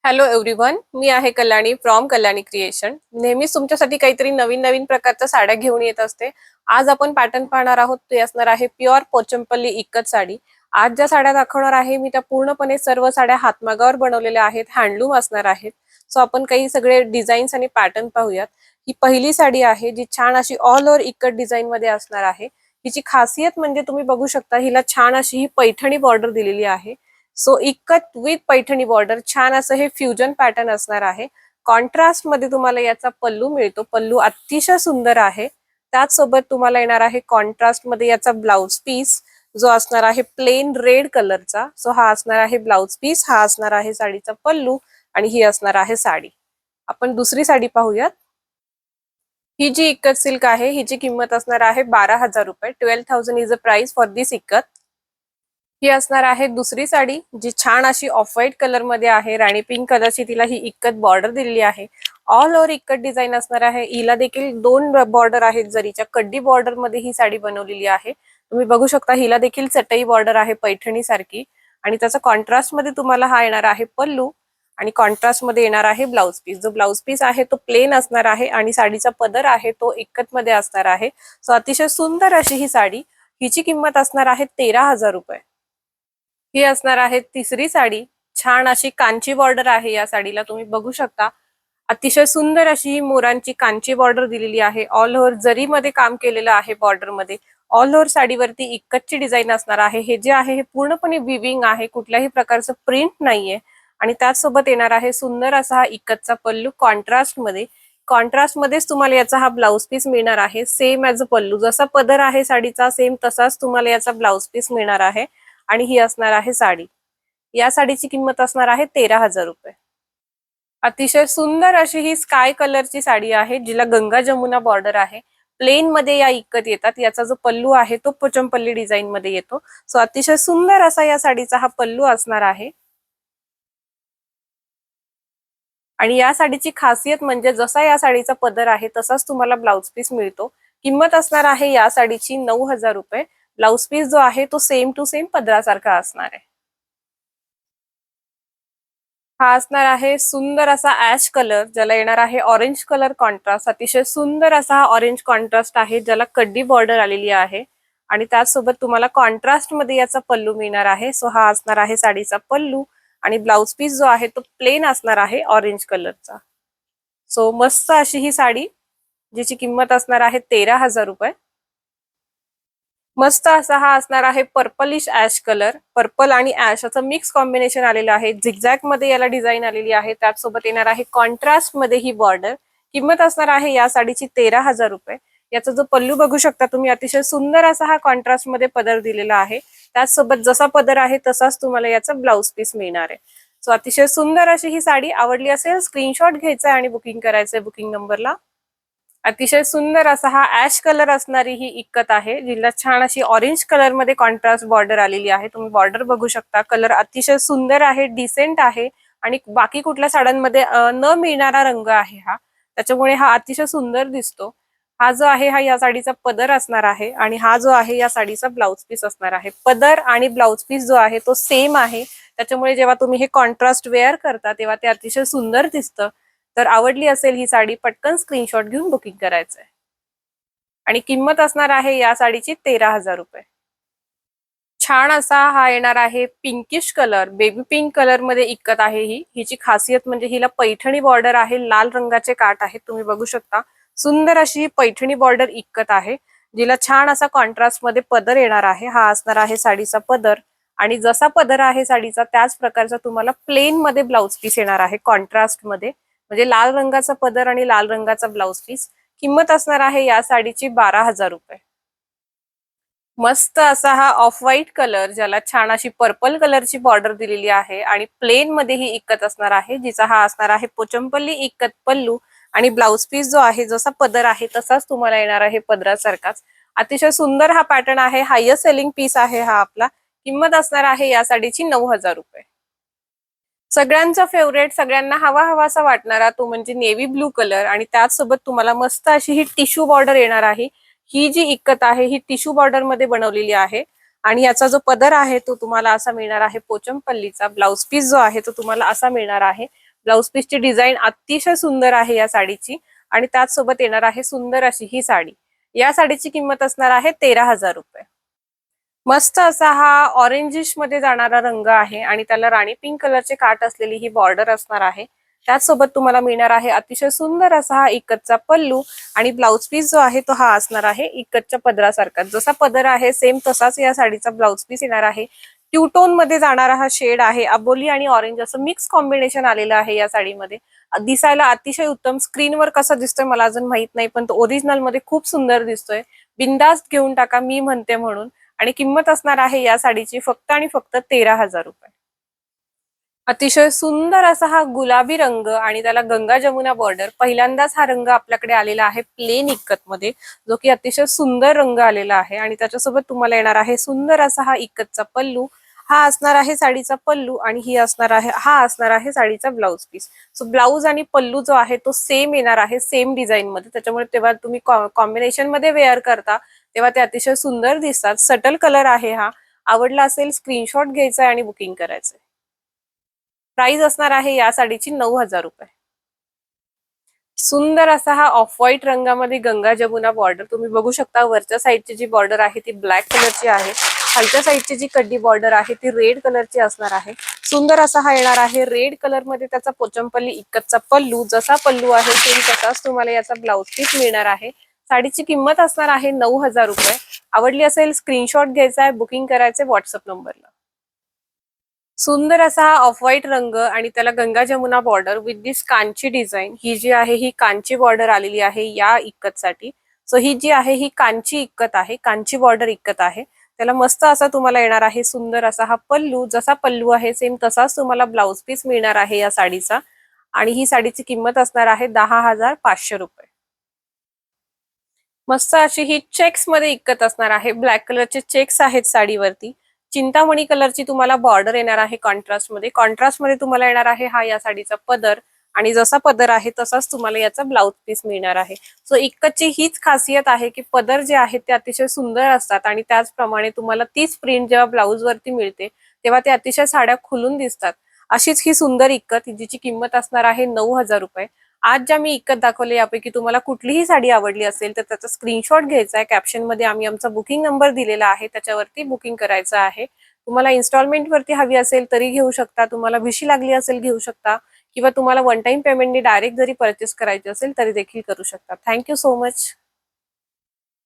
Hello everyone, मी आहे Kalyani from Kalyani creation. नेहमीच तुमच्यासाठी काहीतरी नवीन नवीन प्रकारच्या साड्या घेऊन येत असते. आज आपण पॅटर्न पाहणार आहोत, ते असणार आहे प्युअर पोचमपल्ली इक्कत साडी. आज ज्या साड्या दाखवणार आहे मी त्या पूर्णपणे सर्व साड्या हातमागावर बनवलेल्या आहेत, हँडलूम असणार आहेत. सो आपण काही सगळे डिझाईन्स आणि पॅटर्न पाहूयात. ही पहिली साडी आहे जी छान अशी ऑल ओव्हर इक्कत डिझाईन मध्ये असणार आहे. हिची खासियत म्हणजे तुम्ही बघू शकता, हिला छान अशी ही पैठणी बॉर्डर दिलेली आहे. So ikat with Paithani border, छान असं हे फ्युजन पॅटर्न असणार आहे. कॉन्ट्रास्ट मध्ये तुम्हाला याचा पल्लू मिळतो. पल्लू अतिशय सुंदर आहे. त्याचसोबत तुम्हाला येणार आहे कॉन्ट्रास्ट मध्ये याचा ब्लाउज पीस, जो असणार आहे प्लेन रेड कलरचा. सो हा असणार आहे ब्लाउज पीस, हा असणार आहे साडीचा पल्लू आणि ही असणार आहे साडी. आपण दुसरी साडी पाहूयात. ही जी इक्कत सिल्क आहे, हिची किंमत असणार आहे 12,000 रुपये. 12,000 इज अ प्राइस फॉर दिस इक्कत. ही असणार आहे दुसरी साडी, जी छान अशी ऑफ व्हाईट कलर मध्ये आहे. राणी पिंक कलरची तिला ही इक्कत बॉर्डर दिलेली आहे. ऑल ओव्हर इक्कत डिझाईन असणार आहे. हिला देखील दोन बॉर्डर आहेत जरीच्या. कड्डी बॉर्डर मध्ये ही साडी बनवलेली आहे. तुम्ही बघू शकता, हिला देखील चटई बॉर्डर आहे पैठणी सारखी. आणि त्याचा कॉन्ट्रास्ट मध्ये तुम्हाला हा येणार आहे पल्लू आणि कॉन्ट्रास्ट मध्ये येणार आहे ब्लाउज पीस. जो ब्लाउज पीस आहे तो प्लेन असणार आहे आणि साडीचा पदर आहे तो इक्कत मध्ये असणार आहे. सो अतिशय सुंदर अशी ही साडी. हिची किंमत असणार आहे 13,000 रुपये. ही असणार आहे तिसरी साडी. छान अशी कांची बॉर्डर आहे या साडीला, तुम्ही बघू शकता. अतिशय सुंदर अशी ही मोरांची कांची बॉर्डर दिलेली आहे. ऑल ओव्हर जरीमध्ये काम केलेलं आहे बॉर्डर मध्ये. ऑल ओव्हर साडीवरती इक्कतची डिझाईन असणार आहे. हे जे आहे हे पूर्णपणे विविंग आहे, कुठल्याही प्रकारचं प्रिंट नाहीये. आणि त्याचसोबत येणार आहे सुंदर असा हा इक्कतचा पल्लू कॉन्ट्रास्ट मध्ये. कॉन्ट्रास्ट मध्येच तुम्हाला याचा हा ब्लाउज पीस मिळणार आहे. सेम ॲज अ पल्लू, जसा पदर आहे साडीचा सेम तसाच तुम्हाला याचा ब्लाउज पीस मिळणार आहे. आणि ही असणार आहे साडी. या साडीची किंमत असणार आहे 13,000 रुपये. अतिशय सुंदर अशी ही स्काय कलरची साडी आहे, जिला गंगा जमुना बॉर्डर आहे. प्लेन मध्ये या इक्कत येतात. याचा जो पल्लू आहे तो पोचमपल्ली डिझाईन मध्ये येतो. सो अतिशय सुंदर असा या साडीचा हा पल्लू असणार आहे. आणि या साडीची खासियत म्हणजे जसा या साडीचा पदर आहे तसाच तुम्हाला ब्लाउज पीस मिळतो. किंमत असणार आहे या साडीची 9,000 रुपये. ब्लाउज पीस जो आहे तो सेम टू सेम पदरासारखा असणार आहे. हा असणार आहे सुंदर असा ऍश कलर, ज्याला येणार आहे ऑरेंज कलर कॉन्ट्रास्ट. अतिशय सुंदर असा हा ऑरेंज कॉन्ट्रास्ट आहे, ज्याला कड्डी बॉर्डर आलेली आहे. आणि त्याचसोबत तुम्हाला कॉन्ट्रास्ट मध्ये याचा पल्लू मिळणार आहे. सो हा असणार आहे साडीचा पल्लू आणि ब्लाउज पीस जो आहे तो प्लेन असणार आहे ऑरेंज कलरचा. सो मस्त अशी ही साडी, जिची किंमत असणार आहे 13,000 रुपये. मस्त असा हा असणार आहे पर्पलिश ऍश कलर. पर्पल आणि ऍश असं मिक्स कॉम्बिनेशन आलेलं आहे. झिगझॅग मध्ये याला डिझाईन आलेली आहे. त्याचसोबत येणार आहे कॉन्ट्रास्ट मध्ये ही बॉर्डर. किंमत असणार आहे या साडीची 13,000 रुपये. याचा जो पल्लू बघू शकता तुम्ही, अतिशय सुंदर असा हा कॉन्ट्रास्ट मध्ये पदर दिलेला आहे. त्याचसोबत जसा पदर आहे तसाच तुम्हाला याचा ब्लाउज पीस मिळणार आहे. सो अतिशय सुंदर अशी ही साडी. आवडली असेल स्क्रीनशॉट घ्यायचा आणि बुकिंग करायचंय बुकिंग नंबरला. अतिशय सुंदर असा हा ऍश कलर असणारी ही इक्कत आहे, जिला छान अशी ऑरेंज कलर मध्ये कॉन्ट्रास्ट बॉर्डर आलेली आहे. तुम्ही बॉर्डर बघू शकता. कलर अतिशय सुंदर आहे, डिसेंट आहे आणि बाकी कुठल्या साड्यांमध्ये न मिळणारा रंग आहे हा. त्याच्यामुळे हा अतिशय सुंदर दिसतो. हा जो आहे हा या साडीचा पदर असणार आहे आणि हा जो आहे या साडीचा ब्लाउज पीस असणार आहे. पदर आणि ब्लाउज पीस जो आहे तो सेम आहे. त्याच्यामुळे जेव्हा तुम्ही हे कॉन्ट्रास्ट वेअर करता तेव्हा ते अतिशय सुंदर दिसतं. तर आवडली असेल ही साडी, पटकन स्क्रीनशॉट घेऊन बुकिंग करायचंय. आणि किंमत असणार आहे या साडीची 13,000 रुपये. छान असा हा येणार आहे pinkish colour, baby pink colour मध्ये इक्कत आहे ही. हिची खासियत म्हणजे हिला पैठणी बॉर्डर आहे, लाल रंगाचे काठ आहेत, तुम्ही बघू शकता. सुंदर अशी पैठणी बॉर्डर इक्कत आहे, जिला छान असा कॉन्ट्रास्ट मध्ये पदर येणार आहे. हा असणार आहे साडीचा पदर आणि जसा पदर आहे साडीचा त्याच प्रकारचा तुम्हाला प्लेन मध्ये ब्लाउज पीस येणार आहे कॉन्ट्रास्ट मध्ये. म्हणजे लाल रंगाचा पदर आणि लाल रंगाचा ब्लाउज पीस. किंमत असणार आहे या साडीची 12,000 रुपये. मस्त असा हा ऑफ व्हाईट कलर, ज्याला छान अशी पर्पल कलरची बॉर्डर दिलेली आहे आणि प्लेन मध्ये ही इक्कत असणार आहे, जिचा हा असणार आहे पोचमपल्ली इक्कत पल्लू. आणि ब्लाउज पीस जो आहे जसा पदर आहे तसाच तुम्हाला येणार आहे पदरासारखाच. अतिशय सुंदर हा पॅटर्न आहे. हायेस्ट सेलिंग पीस आहे हा आपला. किंमत असणार आहे या साडीची 9,000 रुपये. सगळ्यांचा फेवरेट, सगळ्यांना हवा हवासा वाटणारा तो म्हणजे नेव्ही ब्लू कलर आणि त्याचसोबत तुम्हाला मस्त अशी ही टिश्यू बॉर्डर येणार आहे. ही जी इक्कत आहे ही टिश्यू बॉर्डर मध्ये बनवलेली आहे आणि याचा जो पदर आहे तो तुम्हाला असा मिळणार आहे पोचमपल्लीचा. ब्लाउज पीस जो आहे तो तुम्हाला असा मिळणार आहे. ब्लाउज पीसची डिझाईन अतिशय सुंदर आहे या साडीची आणि त्याचसोबत येणार आहे सुंदर अशी ही साडी. या साडीची किंमत असणार आहे 13,000 रुपये. मस्त असा हा ऑरेंजिश मध्ये जाणारा रंग आहे आणि त्याला राणी पिंक कलरचे काठ असलेली ही बॉर्डर असणार आहे. त्याचसोबत तुम्हाला मिळणार आहे अतिशय सुंदर असा हा इकतचा पल्लू आणि ब्लाउज पीस जो आहे तो हा असणार आहे इकतच्या पदरासारखा. जसा पदर आहे सेम तसाच या साडीचा ब्लाउज पीस येणार आहे. ट्यूटोन मध्ये जाणारा हा शेड आहे. अबोली आणि ऑरेंज असं मिक्स कॉम्बिनेशन आलेलं आहे या साडीमध्ये. दिसायला अतिशय उत्तम. स्क्रीनवर कसा दिसतोय मला अजून माहित नाही, पण तो ओरिजिनल मध्ये खूप सुंदर दिसतोय. बिंदास्त घेऊन टाका मी म्हणते म्हणून. आणि किंमत असणार आहे या साडीची फक्त आणि फक्त 13,000 रुपये. अतिशय सुंदर असा हा गुलाबी रंग आणि त्याला गंगा जमुना बॉर्डर. पहिल्यांदाच हा रंग आपल्याकडे आलेला आहे प्लेन इक्कत मध्ये, जो की अतिशय सुंदर रंग आलेला आहे आणि त्याच्यासोबत तुम्हाला येणार आहे सुंदर असा हा इक्कतचा पल्लू. हा असणार आहे साडीचा पल्लू आणि हा असणार आहे साडीचा ब्लाउज पीस. सो ब्लाउज आणि पल्लू जो आहे तो सेम येणार आहे, सेम डिझाईन मध्ये. त्याच्यामुळे तेव्हा तुम्ही कॉम्बिनेशन मध्ये वेअर करता तेव्हा ते अतिशय सुंदर दिसतात. सटल कलर आहे हा. आवडला असेल स्क्रीनशॉट घ्यायचा आणि बुकिंग करायचंय. प्राइस असणार आहे या साडीची 9,000 रुपये. सुंदर असा हा ऑफ व्हाईट रंगामध्ये गंगा जमुना बॉर्डर तुम्ही बघू शकता. वरच्या साईडची जी बॉर्डर आहे ती ब्लॅक कलरची आहे. खालच्या साईडची जी कड्डी बॉर्डर आहे ती रेड कलरची असणार आहे. सुंदर असा हा येणार आहे रेड कलर मध्ये त्याचा पोचमपल्ली इक्कतचा पल्लू. जसा पल्लू आहे सेम तसाच तुम्हाला याचा ब्लाउज पीस मिळणार आहे. साडीची किंमत असणार आहे 9,000 रुपये. आवडली असेल स्क्रीनशॉट घ्यायचा आहे, बुकिंग करायचे व्हॉट्सअप नंबरला. सुंदर असा हा ऑफ व्हाईट रंग आणि त्याला Ganga Jamuna border with this Kanchi design. ही जी आहे ही कांची बॉर्डर आलेली आहे या इक्कतसाठी. सो ही जी आहे ही कांची इक्कत आहे, कांची बॉर्डर इक्कत आहे. त्याला मस्त असा तुम्हाला येणार आहे सुंदर असा हा पल्लू. जसा पल्लू आहे सेम तसाच तुम्हाला ब्लाउज पीस मिळणार आहे या साडीचा आणि ही साडीची किंमत असणार आहे 10,500 रुपये. मस्त अशी ही चेक्स मध्ये इक्कत असणार आहे. ब्लॅक कलरचे चेक्स आहेत साडीवरती. चिंतामणी कलरची तुम्हाला बॉर्डर येणार आहे कॉन्ट्रास्ट मध्ये. कॉन्ट्रास्ट मध्ये तुम्हाला येणार आहे हा या साडीचा पदर आणि जसा पदर आहे तसाच तुम्हाला याचा ब्लाउज पीस मिळणार आहे. सो इक्कतची हीच खासियत आहे की पदर जे आहेत ते अतिशय सुंदर असतात आणि त्याचप्रमाणे तुम्हाला तीच प्रिंट जेव्हा ब्लाउज वरती मिळते तेव्हा ते अतिशय साड्या खुलून दिसतात. अशीच ही सुंदर इक्कत जिची किंमत असणार आहे 9,000 रुपये. आज ज्या मी इक्कत दाखवले यापैकी तुम्हाला कुठलीही साडी आवडली असेल तर त्याचा स्क्रीनशॉट घ्यायचा आहे. कॅप्शन मध्ये आम्ही आमचा बुकिंग नंबर दिलेला आहे, त्याच्यावरती बुकिंग करायचं आहे. तुम्हाला इन्स्टॉलमेंट वरती हवी असेल तरी घेऊ शकता, तुम्हाला भिशी लागली असेल घेऊ शकता किंवा तुम्हाला वन टाइम पेमेंटने डायरेक्ट जरी परचेस करायची असेल तरी देखील करू शकता. Thank you so much.